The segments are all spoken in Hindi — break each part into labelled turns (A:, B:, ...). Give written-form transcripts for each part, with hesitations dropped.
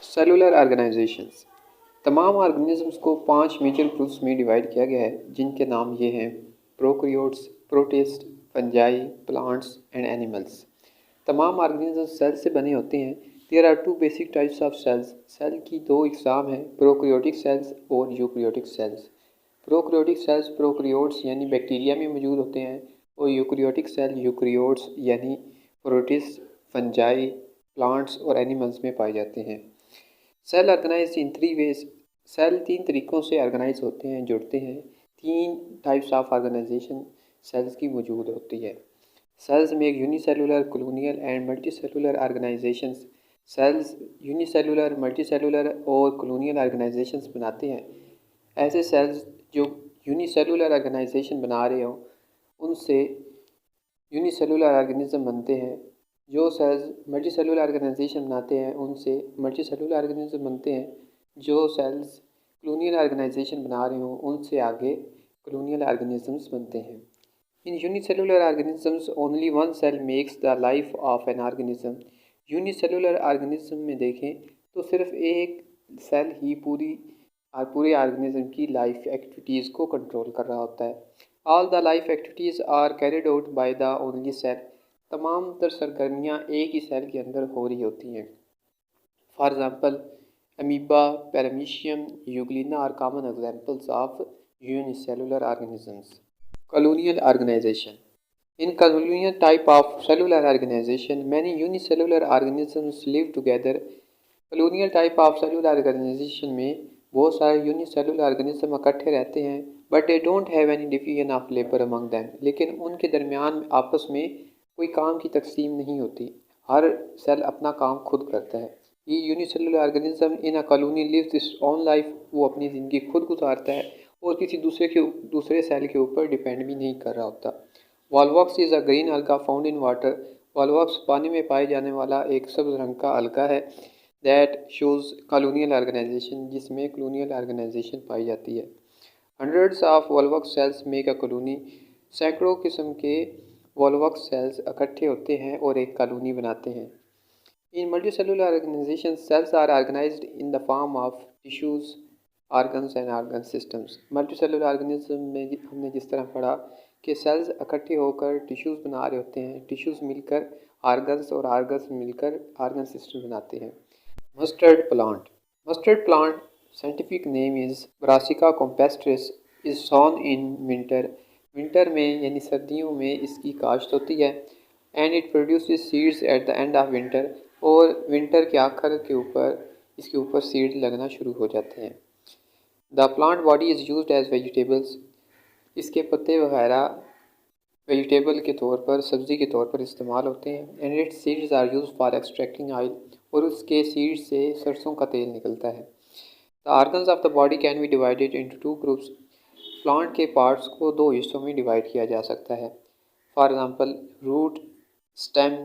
A: Cellular organisations. तमाम ऑर्गेनिज़म्स को 5 मेजर ग्रुप्स में डिवाइड किया गया है, जिनके नाम ये हैं: prokaryotes, protist, fungi, plants and animals. तमाम ऑर्गेनिज़म्स सेल से बने होते हैं। There are two basic types of cells. Cell की दो इकसाम हैं, प्रोकैरियोटिक सेल्स और eukaryotic cells. Prokaryotic cells prokaryotes यानी बैक्टीरिया में मौजूद होते हैं, और यूकैरियोटिक सेल यूकैरियोट्स यानी प्रोटिस्ट, फंजाई, प्लांट्स और एनिमल्स में पाए जाते हैं। Cell organise in 3 ways. Cell 3 तरीक़ों से ऑर्गेनाइज होते हैं, जुड़ते हैं। 3 टाइप्स ऑफ ऑर्गेनाइजेशन सेल्स की मौजूद होती है। सेल्स में unicellular, colonial and multicellular organisations. Cells unicellular, multicellular और कॉलोनियल ऑर्गेनाइजेशंस बनाते हैं। ऐसे सेल्स जो यूनिसेलुलर ऑर्गेनाइजेशन बना रहे हों, उनसे यूनिसेलुलर ऑर्गेनिज्म बनते हैं। जो सेल्स मल्टीसेलुलर ऑर्गेनाइजेशन बनाते हैं, उनसे मल्टीसेलुलर ऑर्गेनिज्म बनते हैं। जो सेल्स कॉलोनियल ऑर्गेनाइजेशन बना रहे हों, उनसे आगे कॉलोनियल ऑर्गेनिजम्स बनते हैं। In unicellular organisms only one cell makes the life of an organism. Unicellular organism में देखें तो सिर्फ एक सेल ही पूरे ऑर्गेनिज्म की लाइफ एक्टिविटीज़ को कंट्रोल कर रहा होता है। All the life activities are carried out by the only cell. तमाम तर सरगर्मियाँ एक ही सेल के अंदर हो रही होती हैं। For example, amoeba, paramecium, euglena are common examples of unicellular organisms. Colonial organization. In colonial type of cellular organization, many unicellular organisms live together. Colonial type of cellular organization में बहुत सारे यूनिसेलुलर ऑर्गेनिज्म इकट्ठे रहते हैं, but they don't have any division of labour among them. लेकिन उनके दरमियान आपस में कोई काम की तकसीम नहीं होती, हर सेल अपना काम खुद करता है। ये unicellular organism in a colony lives its own life. वो अपनी ज़िंदगी खुद गुजारता है और किसी दूसरे सेल के ऊपर डिपेंड भी नहीं कर रहा होता। वॉलवॉक्स इज़ अ ग्रीन अलगा फाउंड इन वाटर। वॉलवॉक्स पानी में पाए जाने वाला एक सब्ज रंग का अलगा है। दैट शोज़ कॉलोनियल ऑर्गेनाइजेशन, जिसमें कॉलोनियल ऑर्गेनाइजेशन पाई जाती है। Hundreds of volvox cells make a colony. सैकड़ों किस्म के वॉलवॉक्स सेल्स इकट्ठे होते हैं और एक कॉलोनी बनाते हैं। In multicellular organisation, cells are organised in the form of tissues, organs and organ systems. Multicellular organism में हमने जिस तरह पढ़ा कि सेल्स इकट्ठे होकर टिश्यूज़ बना रहे होते हैं, टिश्यूज़ मिलकर ऑर्गन्स और ऑर्गन्स मिलकर ऑर्गन सिस्टम बनाते हैं। Mustard plant. Mustard plant scientific name is Brassica campestris, is sown in winter. Winter में यानी सर्दियों में इसकी काश्त होती है। And it produces seeds at the end of winter. और विंटर के आखिर के ऊपर इसके ऊपर सीड लगना शुरू हो जाते हैं। The plant body is used as vegetables. इसके पत्ते वगैरह वेजिटेबल के तौर पर, सब्ज़ी के तौर पर इस्तेमाल होते हैं। And its seeds are used for extracting oil. और उसके सीड से सरसों का तेल निकलता है। The organs of the body can be divided into 2 groups. Plant के पार्ट्स को 2 हिस्सों में डिवाइड किया जा सकता है। For example, root, stem,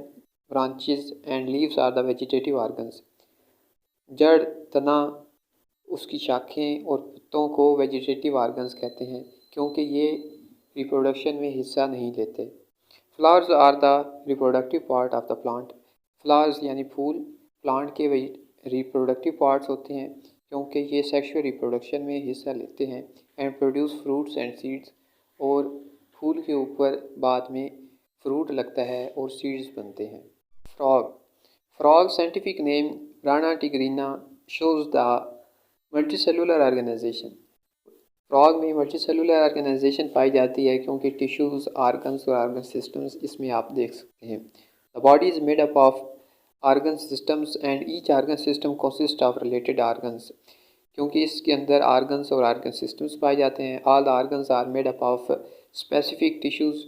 A: branches and leaves are the vegetative organs. जड़, तना, उसकी शाखें और पत्तों को वेजिटेटिव ऑर्गन्स कहते हैं, क्योंकि ये रिप्रोडक्शन में हिस्सा नहीं लेते। Flowers are the reproductive part of the plant. Flowers यानी फूल प्लांट के रिप्रोडक्टिव पार्ट्स होते हैं, क्योंकि ये सेक्सुअल रिप्रोडक्शन में हिस्सा लेते हैं। And produce fruits and seeds. और फूल के ऊपर बाद में फ्रूट लगता है और सीड्स बनते हैं। Frog. Frog scientific name Rana tigrina, shows the multicellular organisation. Frog में मल्टीसेलुलर ऑर्गेनाइजेशन पाई जाती है, क्योंकि टिश्यूज़, ऑर्गन्स और ऑर्गन सिस्टम्स इसमें आप देख सकते हैं। The body is made up of organ systems and each organ system consist of related organs. क्योंकि इसके अंदर ऑर्गन्स और ऑर्गन सिस्टम्स पाए जाते हैं। All the organs are made up of specific tissues.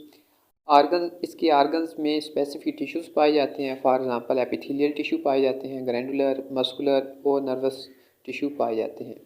A: इसके ऑर्गन्स में स्पेसिफिक टिश्यूज़ पाए जाते हैं। फॉर एग्ज़ाम्पल, एपिथेलियल टिश्यू पाए जाते हैं, ग्रैंडुलर, मस्कुलर और नर्वस टिश्यू पाए जाते हैं।